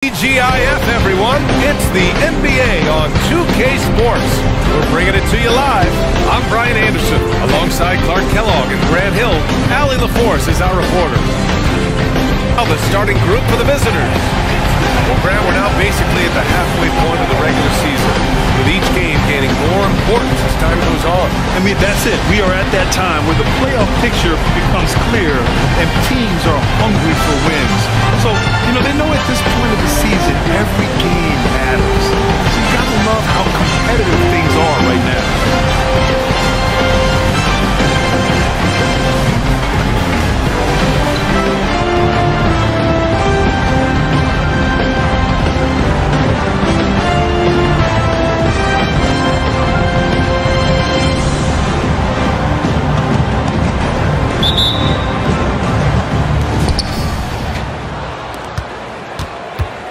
TGIF, everyone. It's the NBA on 2K Sports. We're bringing it to you live. I'm Brian Anderson, alongside Clark Kellogg and Grant Hill. Allie LaForce is our reporter. Now the starting group for the visitors. Well, Grant, we're now basically at the halfway point of the regular season, with each game gaining more importance as time goes on. I mean, that's it. We are at that time where the playoff picture becomes clear and teams are hungry for wins. So, they know at this point of the season, every game matters. So you got to love how competitive things are right now.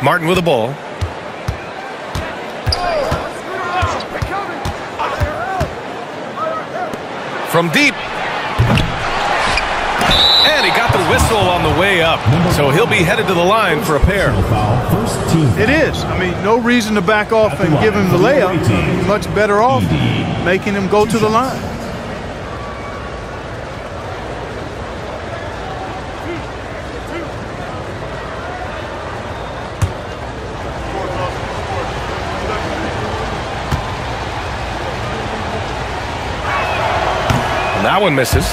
Martin with the ball. From deep. And he got the whistle on the way up. So he'll be headed to the line for a pair. It is. I mean, no reason to back off and give him the layup. Much better off making him go to the line. That one misses.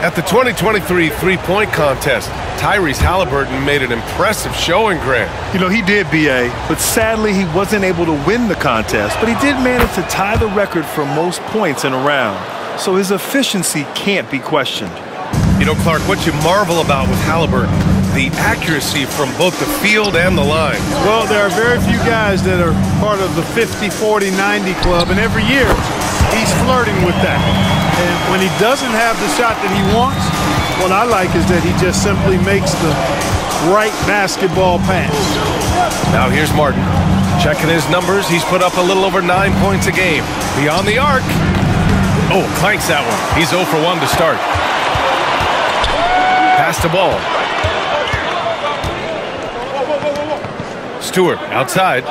At the 2023 three-point contest, Tyrese Halliburton made an impressive showing, Grant. He did, B.A., but sadly he wasn't able to win the contest, but he did manage to tie the record for most points in a round. So his efficiency can't be questioned. Clark, what you marvel about with Halliburton, the accuracy from both the field and the line. Well, there are very few guys that are part of the 50, 40, 90 club, and every year he's flirting with that. And when he doesn't have the shot that he wants, what I like is that he just simply makes the right basketball pass. Now here's Martin. Checking his numbers, he's put up a little over 9 points a game. Beyond the arc. Oh, clanks that one. He's 0 for 1 to start. Pass the ball. Stewart outside.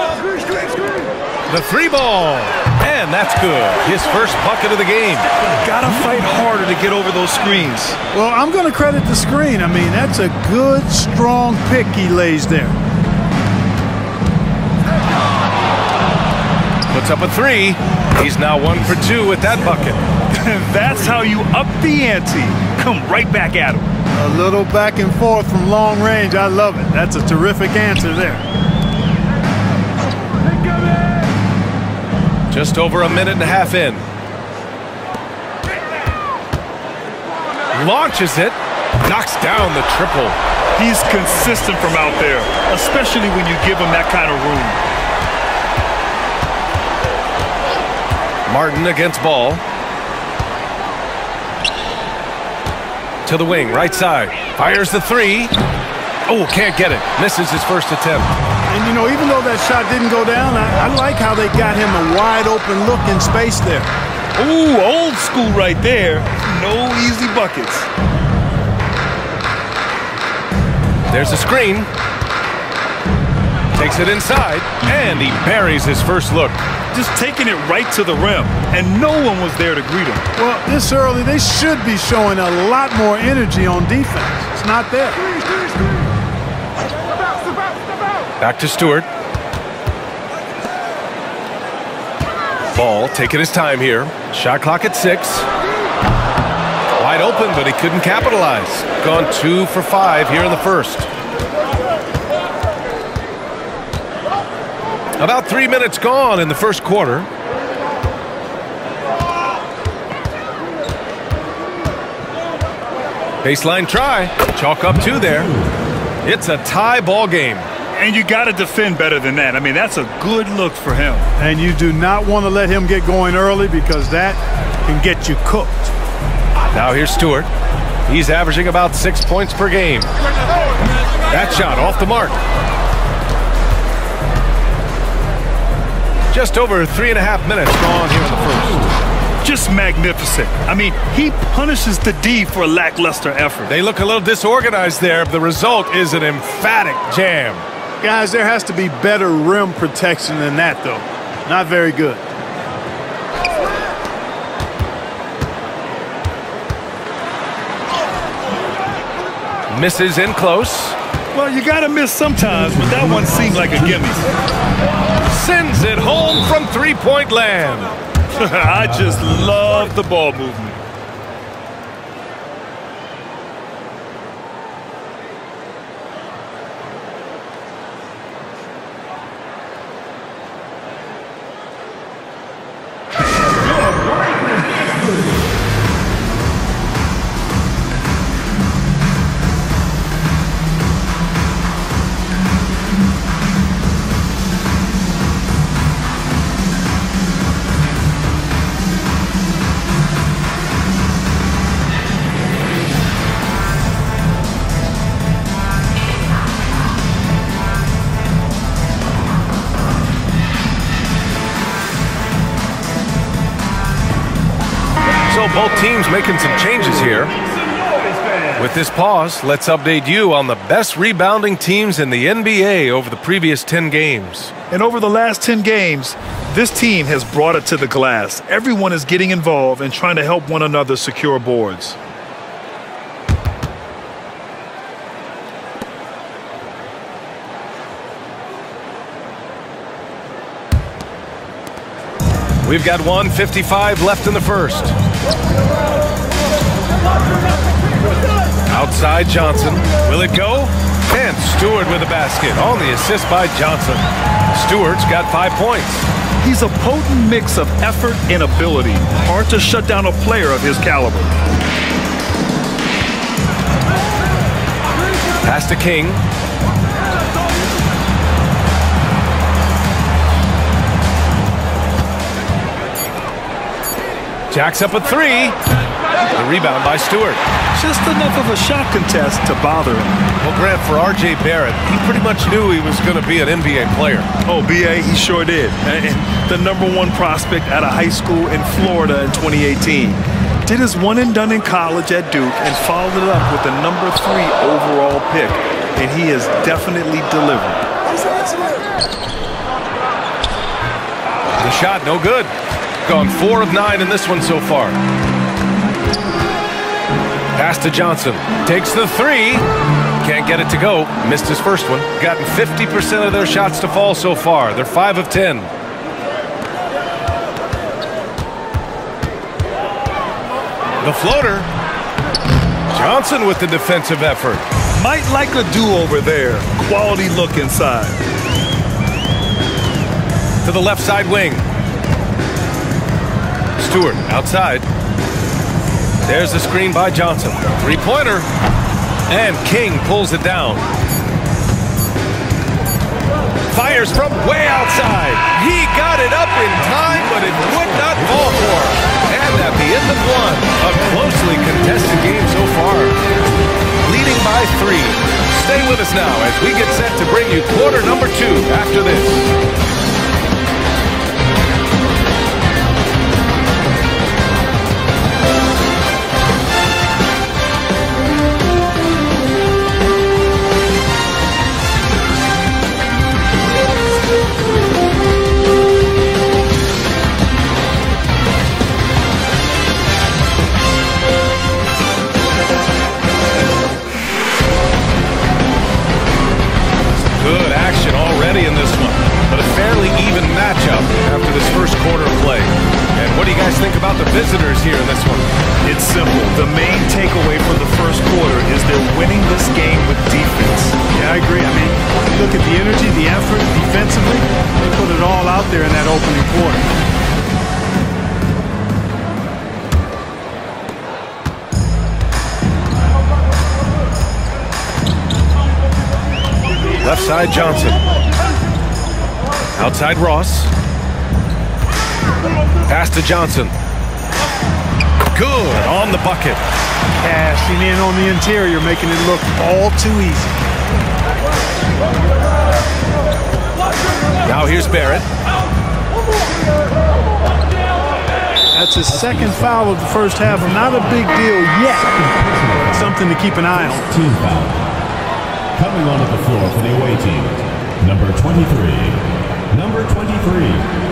The three ball. And that's good. His first bucket of the game. Gotta fight harder to get over those screens. Well, I'm going to credit the screen. I mean, that's a good, strong pick he lays there. Puts up a three. He's now 1 for 2 with that bucket. That's how you up the ante. Come right back at him. A little back and forth from long range. I love it. That's a terrific answer there. Just over a minute and a half in. Launches it. Knocks down the triple. He's consistent from out there, especially when you give him that kind of room. Martin against ball. To the wing, right side. Fires the three. Oh, can't get it. Misses his first attempt. And, even though that shot didn't go down, I like how they got him a wide-open look in space there. Ooh, old school right there. No easy buckets. There's a screen. Takes it inside, and he buries his first look. Just taking it right to the rim, and no one was there to greet him. Well, this early, they should be showing a lot more energy on defense. It's not there. Back to Stewart. Ball taking his time here. Shot clock at 6. Wide open, but he couldn't capitalize. Gone 2 for 5 here in the first. About 3 minutes gone in the first quarter. Baseline try. Chalk up 2 there. It's a tie ball game. And you got to defend better than that. I mean, that's a good look for him. And you do not want to let him get going early because that can get you cooked. Now here's Stewart. He's averaging about 6 points per game. That shot off the mark. Just over 3.5 minutes gone here in the first. Just magnificent. I mean, he punishes the D for a lackluster effort. They look a little disorganized there. The result is an emphatic jam. Guys, there has to be better rim protection than that, though. Not very good. Misses in close. Well, you got to miss sometimes, but that one seemed like a gimme. Sends it home from three-point land. I just love the ball movement. So both teams making some changes here. With this pause, let's update you on the best rebounding teams in the NBA over the previous 10 games. And over the last 10 games, this team has brought it to the glass. Everyone is getting involved and trying to help one another secure boards. We've got 1:55 left in the first. Outside Johnson. Will it go? And Stewart with a basket on the assist by Johnson. Stewart's got 5 points. He's a potent mix of effort and ability. Hard to shut down a player of his caliber. Pass to King. Jacks up a three. The rebound by Stewart. Just enough of a shot contest to bother him. Well, Grant, for R.J. Barrett, he pretty much knew he was going to be an NBA player. Oh, B.A., he sure did. And the #1 prospect out of high school in Florida in 2018. Did his one and done in college at Duke and followed it up with the #3 overall pick. And he has definitely delivered. The shot, no good. Gone 4 of 9 in this one so far. Pass to Johnson. Takes the three. Can't get it to go. Missed his first one. Gotten 50% of their shots to fall so far. They're 5 of 10. The floater. Johnson with the defensive effort. Might like a do-over there. Quality look inside. To the left side wing. Stewart outside. There's the screen by Johnson. Three-pointer. And King pulls it down. Fires from way outside. He got it up in time, but it would not fall for him. And at the end of one, a closely contested game so far. Leading by 3. Stay with us now as we get set to bring you quarter number 2 after this. In this one, but a fairly even matchup after this first quarter of play. And what do you guys think about the visitors here in this one? It's simple. The main takeaway from the first quarter is they're winning this game with defense. Yeah, I agree. I mean, look at the energy, the effort, defensively. They put it all out there in that opening quarter. Left side Johnson. Outside Ross. Pass to Johnson. Good on the bucket. Cashing in on the interior, making it look all too easy. Now here's Barrett. That's his second foul of the first half. Not a big deal yet. Something to keep an eye on. Team foul. Coming onto the floor for the away team. Number 23. Number 23.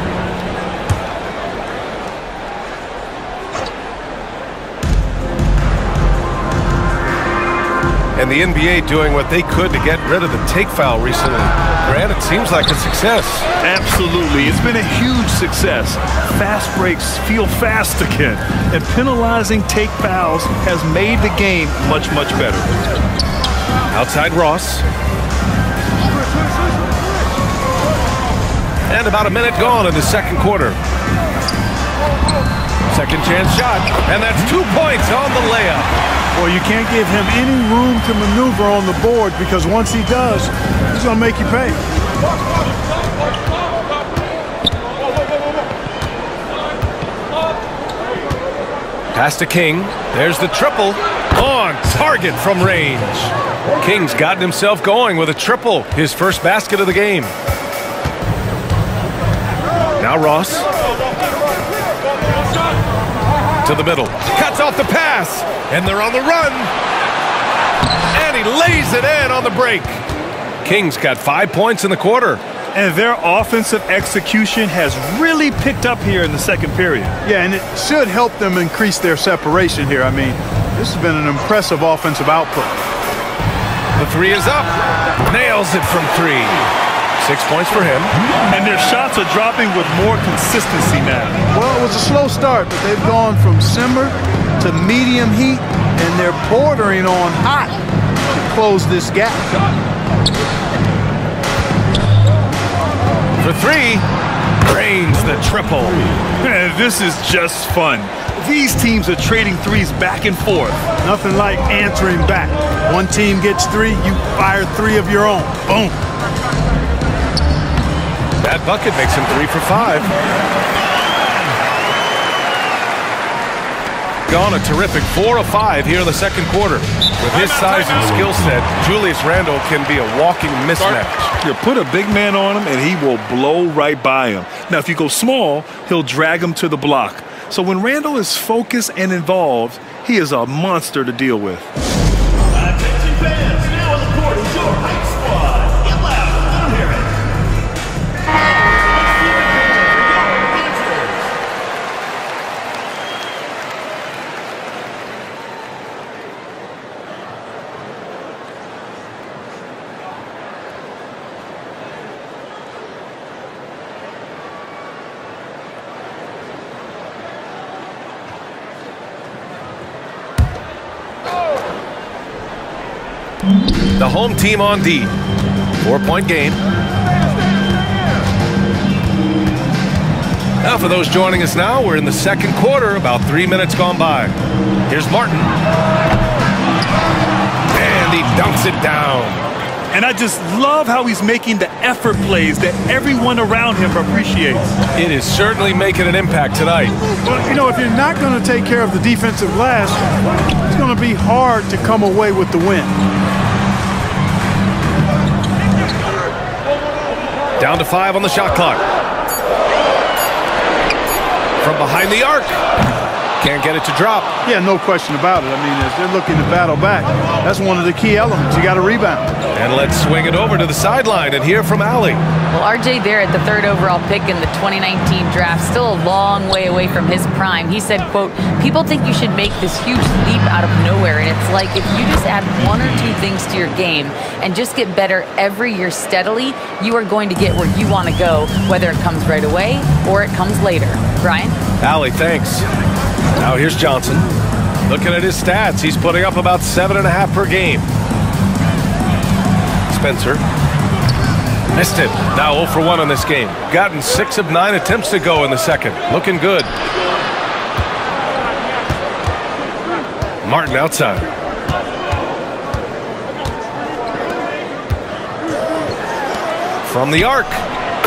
And the NBA doing what they could to get rid of the take foul recently. Grant, it seems like a success. Absolutely. It's been a huge success. Fast breaks feel fast again. And penalizing take fouls has made the game much, much better. Outside Ross. And about a minute gone in the second quarter. Second chance shot. And that's 2 points on the layup. Well, you can't give him any room to maneuver on the board because once he does, he's going to make you pay. Pass to King. There's the triple. On target from range. King's gotten himself going with a triple. His first basket of the game. Now Ross. To the middle. Cuts off the pass. And they're on the run. And he lays it in on the break. King's got 5 points in the quarter. And their offensive execution has really picked up here in the second period. Yeah, and it should help them increase their separation here. I mean, this has been an impressive offensive output. The three is up. Nails it from three. 6 points for him. And their shots are dropping with more consistency now. Well, it was a slow start, but they've gone from simmer to medium heat, and they're bordering on hot to close this gap. For three, drains the triple. Man, this is just fun. These teams are trading threes back and forth. Nothing like answering back. One team gets three, you fire three of your own. Boom. That bucket makes him 3 for 5. Gone a terrific 4 of 5 here in the second quarter. With his size and skill set, Julius Randle can be a walking mismatch. You put a big man on him and he will blow right by him. Now, if you go small, he'll drag him to the block. So when Randle is focused and involved, he is a monster to deal with. Attention fans, now on the court is your hype squad. Get loud, let them hear it. The home team on D. 4-point game. Now for those joining us now, we're in the second quarter, about 3 minutes gone by. Here's Martin. And he dunks it down. And I just love how he's making the effort plays that everyone around him appreciates. It is certainly making an impact tonight. Well, you know, if you're not going to take care of the defensive glass, it's going to be hard to come away with the win. Down to 5 on the shot clock. From behind the arc. Can't get it to drop. Yeah, no question about it. I mean, as they're looking to battle back, that's one of the key elements. You got to rebound. And let's swing it over to the sideline and hear from Allie. Well, R.J. Barrett, the 3rd overall pick in the 2019 draft, still a long way away from his prime. He said, quote, "People think you should make this huge leap out of nowhere, and it's like if you just add 1 or 2 things to your game and just get better every year steadily, you are going to get where you want to go, whether it comes right away or it comes later." Brian? Allie, thanks. Now here's Johnson. Looking at his stats, he's putting up about 7.5 per game. Spencer. Missed it. Now 0 for 1 in this game. Gotten 6 of 9 attempts to go in the second. Looking good. Martin outside. From the arc.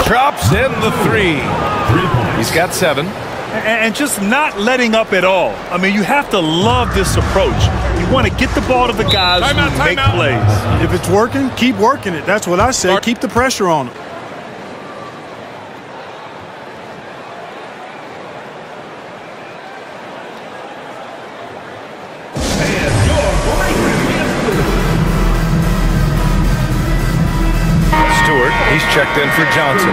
Drops in the 3. He's got 7. And just not letting up at all. I mean, you have to love this approach. You want to get the ball to the guys who make plays. If it's working, keep working it. That's what I say. Keep the pressure on them. Stewart, he's checked in for Johnson.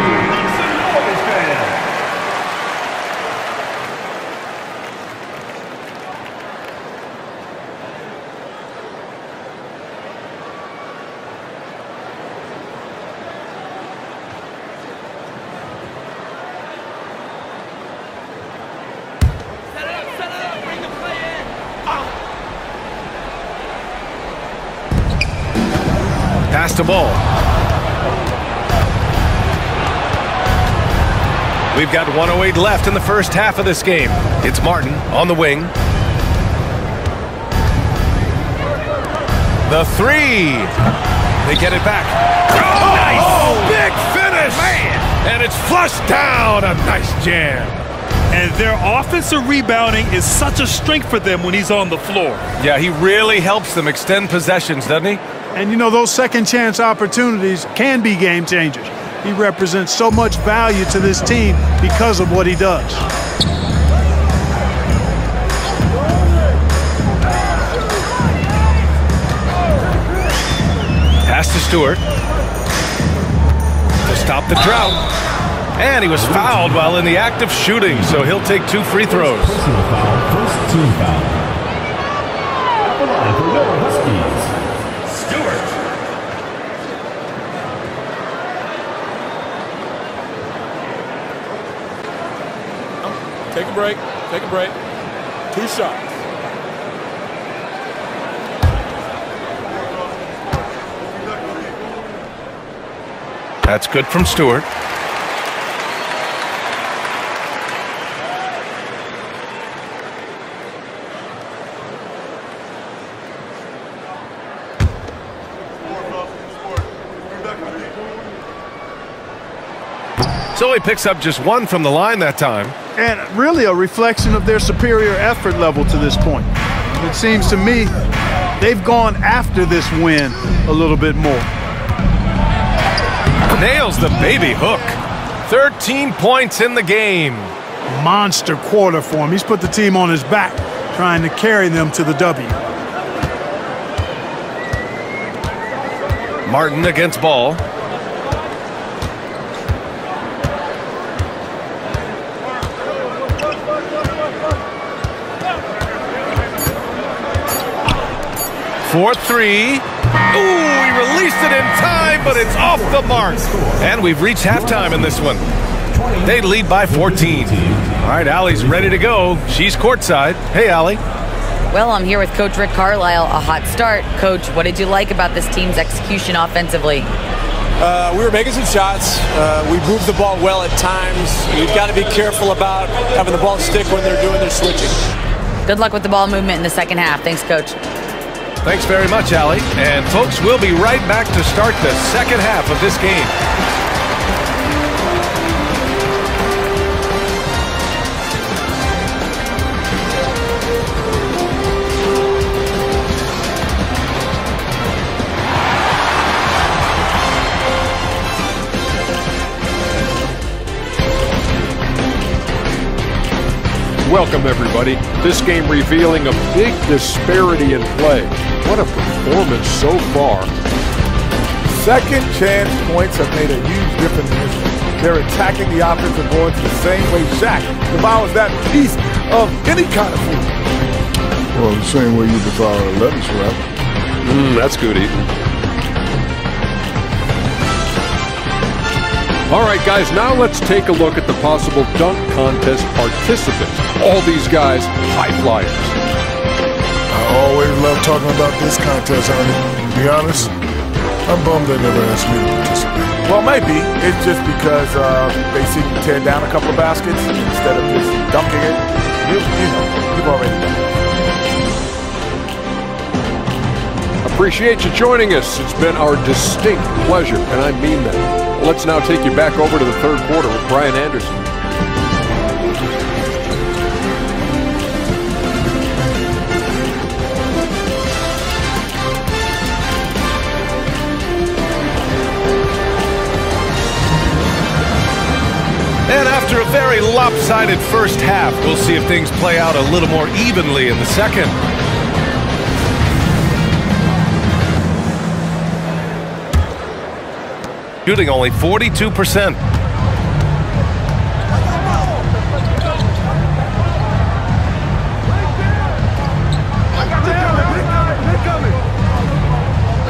Pass the ball. We've got 1:08 left in the first half of this game. It's Martin on the wing. The three. They get it back. Oh, nice! Big finish! Man! And it's flushed down. A nice jam. And their offensive rebounding is such a strength for them when he's on the floor. Yeah, he really helps them extend possessions, doesn't he? And, you know, those second-chance opportunities can be game changers. He represents so much value to this team because of what he does. Pass to Stewart to stop the drought. And he was fouled while in the act of shooting, so he'll take 2 free throws. Personal foul, first team foul. At the line for the Huskies, Stewart. Take a break. Take a break. 2 shots. That's good from Stewart. So he picks up just 1 from the line that time. And really a reflection of their superior effort level to this point. It seems to me they've gone after this win a little bit more. Nails the baby hook. 13 points in the game. Monster quarter for him. He's put the team on his back, trying to carry them to the W. Martin against ball. For 3. Ooh, he released it in time, but it's off the mark. And we've reached halftime in this one. They lead by 14. All right, Allie's ready to go. She's courtside. Hey, Allie. Well, I'm here with Coach Rick Carlisle. A hot start. Coach, what did you like about this team's execution offensively? We were making some shots. We moved the ball well at times. We've got to be careful about having the ball stick when they're doing their switching. Good luck with the ball movement in the second half. Thanks, Coach. Thanks very much, Allie. And folks, we'll be right back to start the second half of this game. Welcome, everybody. This game revealing a big disparity in play. What a performance so far. Second chance points have made a huge difference in this one. They're attacking the offensive boards the same way Shaq devours that piece of any kind of food. Well, the same way you devour a lettuce wrap. That's good eating. All right, guys, now let's take a look at the possible dunk contest participants. All these guys, high flyers. I always love talking about this contest, honey. To be honest, I'm bummed they never asked me to participate. Well, maybe it's just because they see you tear down a couple of baskets instead of just dunking it. You know, you've already done it. Appreciate you joining us. It's been our distinct pleasure, and I mean that. Let's now take you back over to the third quarter with Brian Anderson. And after a very lopsided first half, we'll see if things play out a little more evenly in the second. shooting only 42%.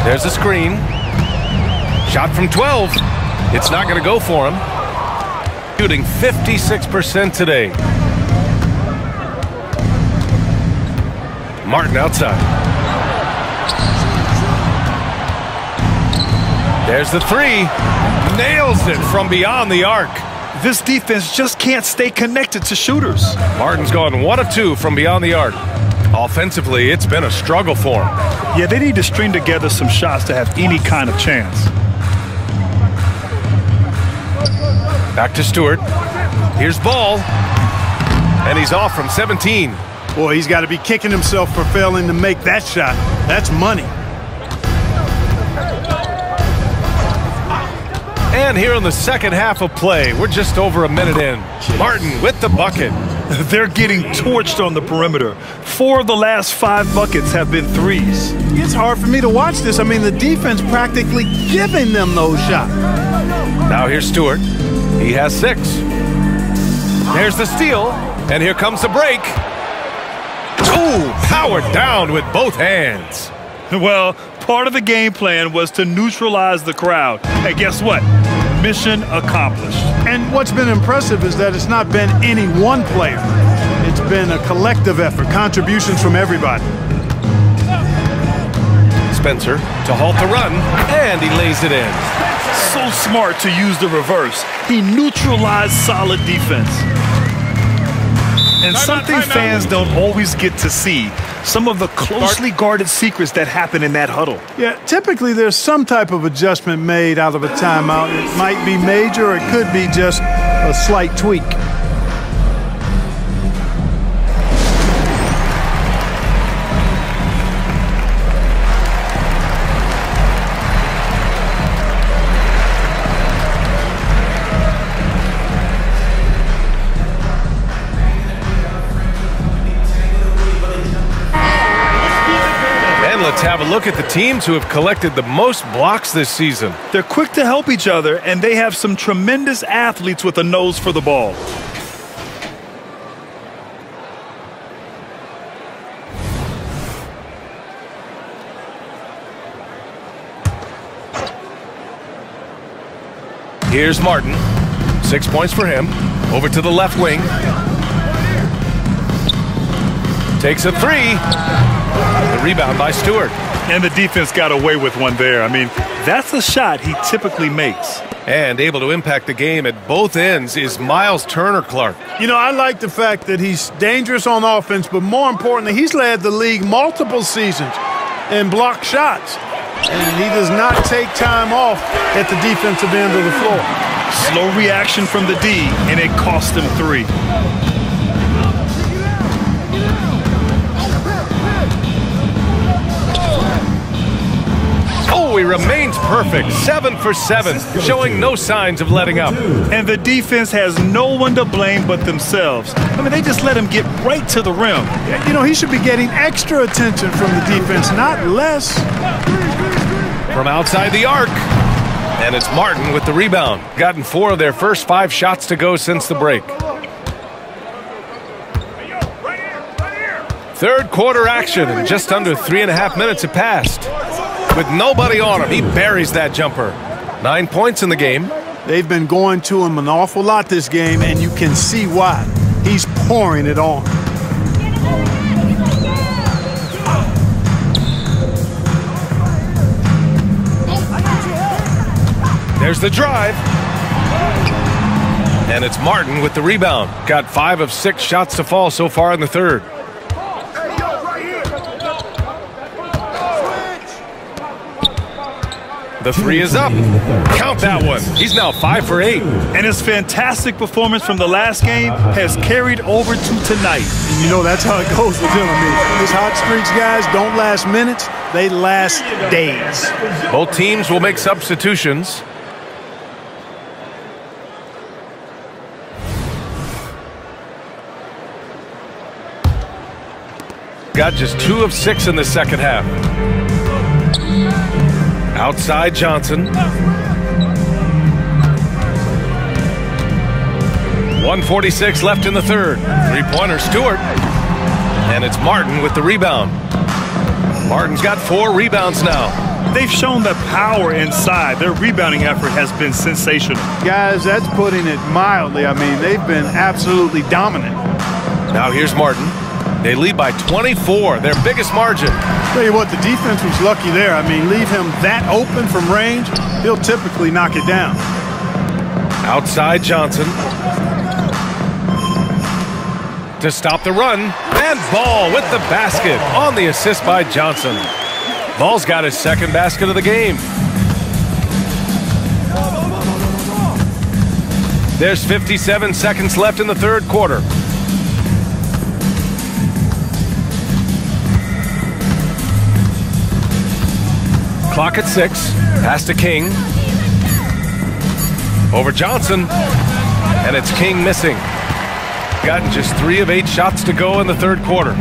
There's a screen. Shot from 12. It's not going to go for him. Shooting 56% today. Martin outside. There's the three. Nails it from beyond the arc. This defense just can't stay connected to shooters. Martin's gone 1 of 2 from beyond the arc. Offensively, it's been a struggle for him. Yeah, they need to string together some shots to have any kind of chance. Back to Stewart. Here's Ball. And he's off from 17. Boy, he's got to be kicking himself for failing to make that shot. That's money. And here in the second half of play, we're just over a minute in. Martin with the bucket. They're getting torched on the perimeter. 4 of the last 5 buckets have been threes. It's hard for me to watch this. I mean, the defense practically giving them those shots. Now here's Stewart. He has 6. There's the steal. And here comes the break. Ooh, powered down with both hands. Well, part of the game plan was to neutralize the crowd. Hey, guess what? Mission accomplished. And what's been impressive is that it's not been any one player. It's been a collective effort, contributions from everybody. Spencer to halt the run, and he lays it in. So smart to use the reverse. He neutralized solid defense. And something fans don't always get to see, some of the closely guarded secrets that happen in that huddle. Yeah, typically there's some type of adjustment made out of a timeout. It might be major or it could be just a slight tweak. Let's have a look at the teams who have collected the most blocks this season. They're quick to help each other, and they have some tremendous athletes with a nose for the ball. Here's Martin. 6 points for him. Over to the left wing. Takes a 3. The rebound by Stewart. And the defense got away with one there. I mean, that's a shot he typically makes. And able to impact the game at both ends is Miles Turner Clark. You know, I like the fact that he's dangerous on offense, but more importantly, he's led the league multiple seasons in block shots. And he does not take time off at the defensive end of the floor. Slow reaction from the D, and it cost him 3. Oh, he remains perfect. 7 for 7, showing no signs of letting up. And the defense has no one to blame but themselves. I mean, they just let him get right to the rim. You know, he should be getting extra attention from the defense, not less. From outside the arc. And it's Martin with the rebound. Gotten 4 of their first 5 shots to go since the break. Third quarter action, and just under 3.5 minutes have passed. With nobody on him, he buries that jumper. 9 points in the game. They've been going to him an awful lot this game, and you can see why. He's pouring it on. There's the drive. And it's Martin with the rebound. Got 5 of 6 shots to fall so far in the third. The 3 is up. Count that one. He's now 5 for 8. And his fantastic performance from the last game has carried over to tonight. You know, that's how it goes with him. I mean, these hot streaks guys don't last minutes. They last days. Both teams will make substitutions. Got just 2 of 6 in the second half. Outside Johnson. 1:46 left in the third. Three-pointer, Stewart. And it's Martin with the rebound. Martin's got 4 rebounds now. They've shown the power inside. Their rebounding effort has been sensational. Guys, that's putting it mildly. I mean, they've been absolutely dominant. Now here's Martin. They lead by 24, their biggest margin. Tell you what, the defense was lucky there. I mean, leave him that open from range, he'll typically knock it down. Outside Johnson. To stop the run. And Ball with the basket on the assist by Johnson. Ball's got his second basket of the game. There's 57 seconds left in the third quarter. Clock at 6. Pass to King. Over Johnson. And it's King missing. Gotten just 3 of 8 shots to go in the third quarter.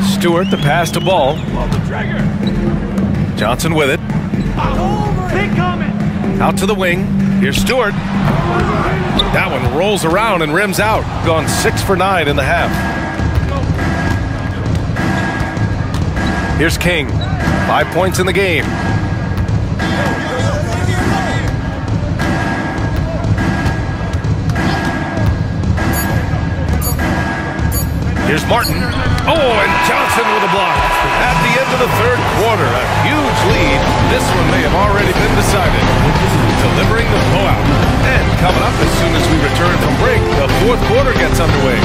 Stewart, the pass to Ball. Johnson with it. Out to the wing. Here's Stewart. That one rolls around and rims out. Gone 6 for 9 in the half. Here's King. 5 points in the game. Here's Martin. Oh, and Johnson with a block. At the end of the third quarter, a huge lead. This one may have already been decided. Delivering the blowout. And coming up as soon as we return from break, the fourth quarter gets underway.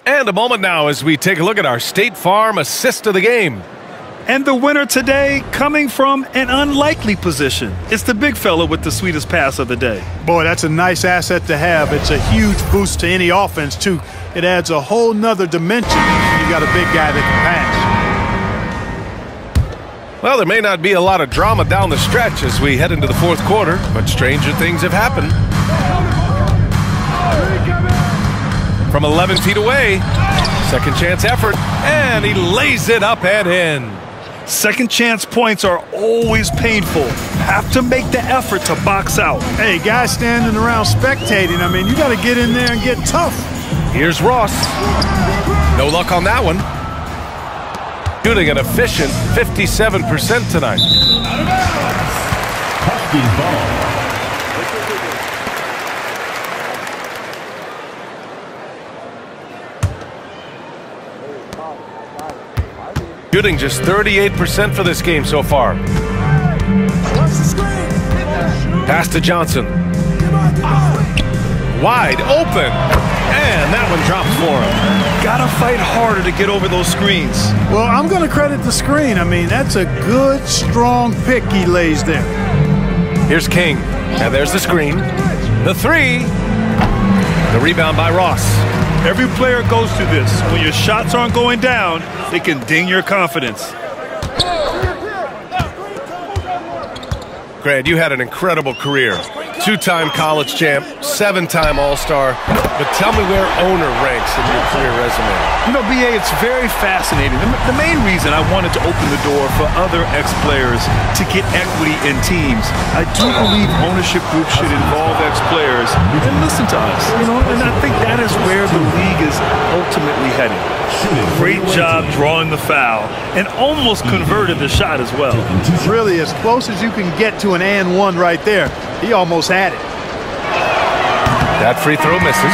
And a moment now as we take a look at our State Farm assist of the game. And the winner today coming from an unlikely position. It's the big fella with the sweetest pass of the day. Boy, that's a nice asset to have. It's a huge boost to any offense, too. It adds a whole nother dimension. You got a big guy that can pass. Well, there may not be a lot of drama down the stretch as we head into the fourth quarter, but stranger things have happened. From 11 feet away, second chance effort, and he lays it up and in. Second chance points are always painful. Have to make the effort to box out. Hey, guys standing around spectating, I mean, you got to get in there and get tough. Here's Ross. No luck on that one. Shooting an efficient 57% tonight. Husky ball. Shooting just 38% for this game so far. Pass to Johnson. Wide open. And that one drops for him. Gotta fight harder to get over those screens. Well, I'm going to credit the screen. I mean, that's a good, strong pick he lays there. Here's King. And there's the screen. The three. The rebound by Ross. Every player goes through this. When your shots aren't going down, it can ding your confidence. Grant, you had an incredible career. 2-time college champ, 7-time All-Star. But tell me where owner ranks in your career resume. You know, B.A., it's very fascinating. The main reason I wanted to open the door for other ex-players to get equity in teams, I do believe ownership groups should involve ex-players and listen to us. You know, and I think that is where the league is ultimately heading. Great job drawing the foul and almost converted the shot as well. Really, as close as you can get to an and one right there. He almost had it. That free throw misses.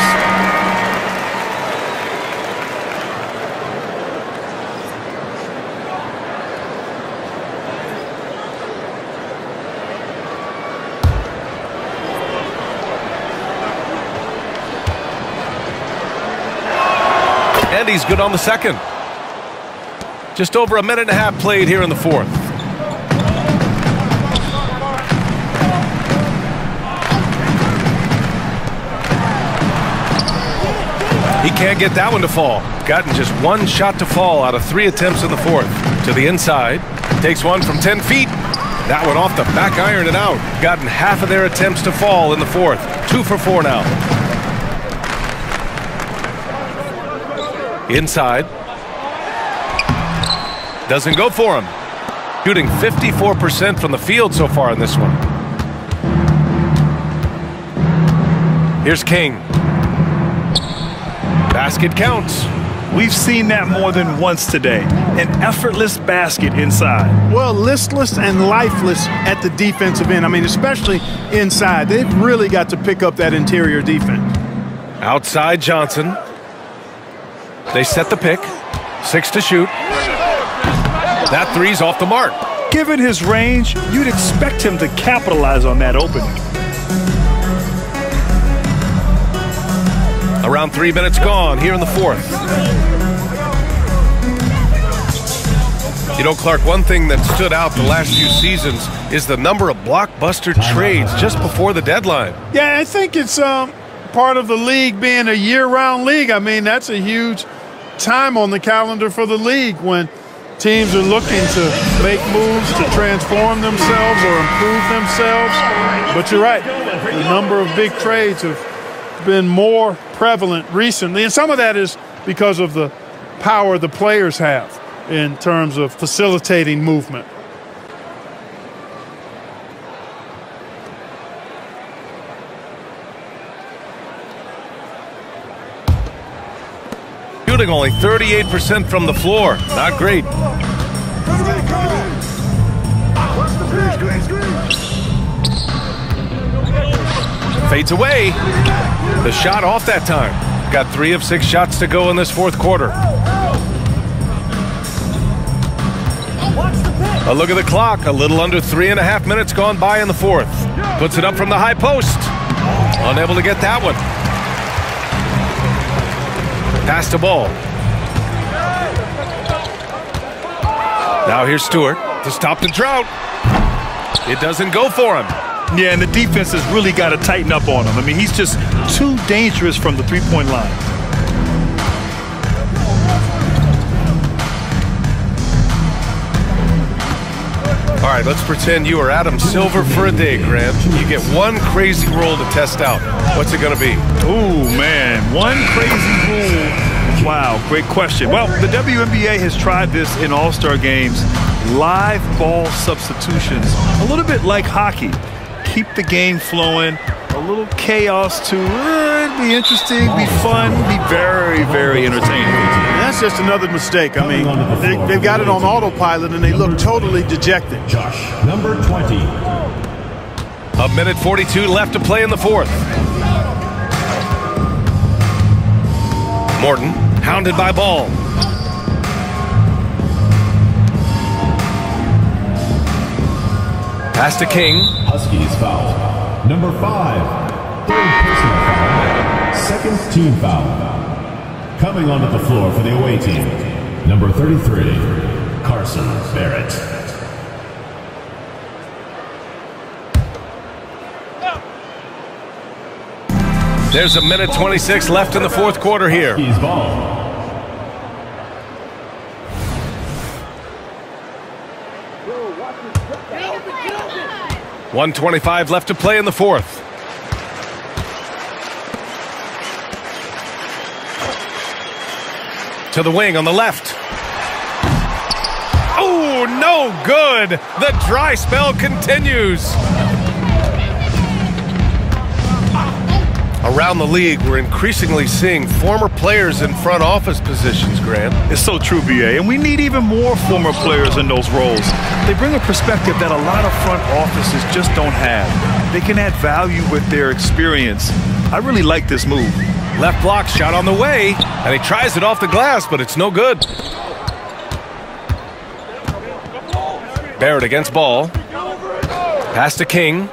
And he's good on the second. Just over a minute and a half played here in the fourth. He can't get that one to fall. Gotten just one shot to fall out of 3 attempts in the fourth. To the inside. Takes one from 10 feet. That one off the back iron and out. Gotten half of their attempts to fall in the fourth. 2 for 4 now. Inside. Doesn't go for him. Shooting 54% from the field so far in this one. Here's King. Basket counts. We've seen that more than once today. An effortless basket inside. Well, listless and lifeless at the defensive end. I mean, especially inside. They've really got to pick up that interior defense. Outside Johnson. They set the pick. 6 to shoot. That three's off the mark. Given his range, you'd expect him to capitalize on that opening. Around 3 minutes gone here in the fourth. You know, Clark, one thing that stood out the last few seasons is the number of blockbuster trades just before the deadline. Yeah, I think it's part of the league being a year-round league. I mean, that's a huge time on the calendar for the league when teams are looking to make moves to transform themselves or improve themselves. But you're right, the number of big trades have been more prevalent recently, and some of that is because of the power the players have in terms of facilitating movement. Shooting only 38% from the floor. Not great. Fades away. The shot off that time. Got 3 of 6 shots to go in this fourth quarter. A look at the clock. A little under 3.5 minutes gone by in the fourth. Puts it up from the high post. Unable to get that one. Pass the ball. Now here's Stewart to stop the drought. It doesn't go for him. Yeah, and the defense has really got to tighten up on him. I mean, he's just too dangerous from the three-point line. All right, let's pretend you are Adam Silver for a day, Grant. You get one crazy rule to test out. What's it going to be? Ooh, man, one crazy rule. Wow, great question. Well, the WNBA has tried this in All-Star games. Live ball substitutions, a little bit like hockey. Keep the game flowing, a little chaos to it. Be interesting, be fun, be very, very entertaining. That's just another mistake. I mean, they've got it on autopilot and they look totally dejected. Josh, number 20. 1:42 left to play in the fourth. Morton, hounded by Ball. Pass to King. Huskies foul. Number 5. Third personal foul. Second team foul. Coming onto the floor for the away team. Number 33. Carson Barrett. There's 1:26 left in the fourth quarter here. Huskies ball. 1:25 left to play in the fourth. To the wing on the left. Oh, no good. The dry spell continues. Around the league, we're increasingly seeing former players in front office positions, Grant. It's so true, BA, and we need even more former players in those roles. They bring a perspective that a lot of front offices just don't have. They can add value with their experience. I really like this move. Left block shot on the way, and he tries it off the glass, but it's no good. Barrett against Ball. Pass to King.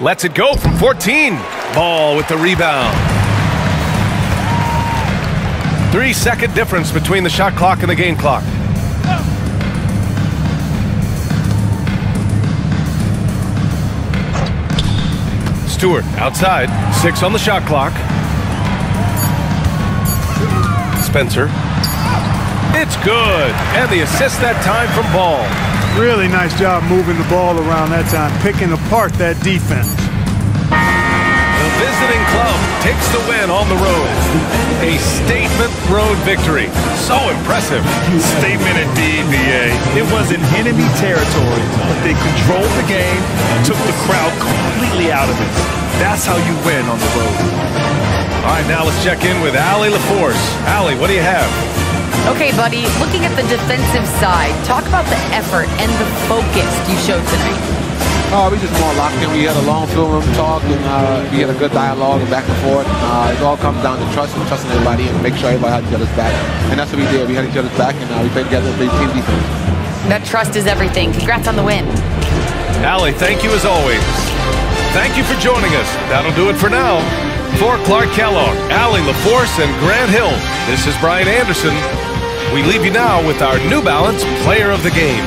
Lets it go from 14. Ball with the rebound. 3-second difference between the shot clock and the game clock. Stewart outside. 6 on the shot clock. Spencer. It's good. And the assist that time from Ball. Really nice job moving the ball around that time, picking apart that defense. The visiting club takes the win on the road. A statement road victory. So impressive. Statement indeed, BA. It was in enemy territory, but they controlled the game and took the crowd completely out of it. That's how you win on the road. All right, now let's check in with Allie LaForce. Allie, what do you have? Okay, buddy, looking at the defensive side, talk about the effort and the focus you showed tonight. We just more locked in. We had a long film room talk, and we had a good dialogue and back and forth. It all comes down to trust and trusting everybody and make sure everybody had each other's back. And that's what we did. We had each other's back, and we played together and played team defense. That trust is everything. Congrats on the win. Allie, thank you as always. Thank you for joining us. That'll do it for now. For Clark Kellogg, Allie LaForce, and Grant Hill, this is Brian Anderson. We leave you now with our New Balance Player of the Game.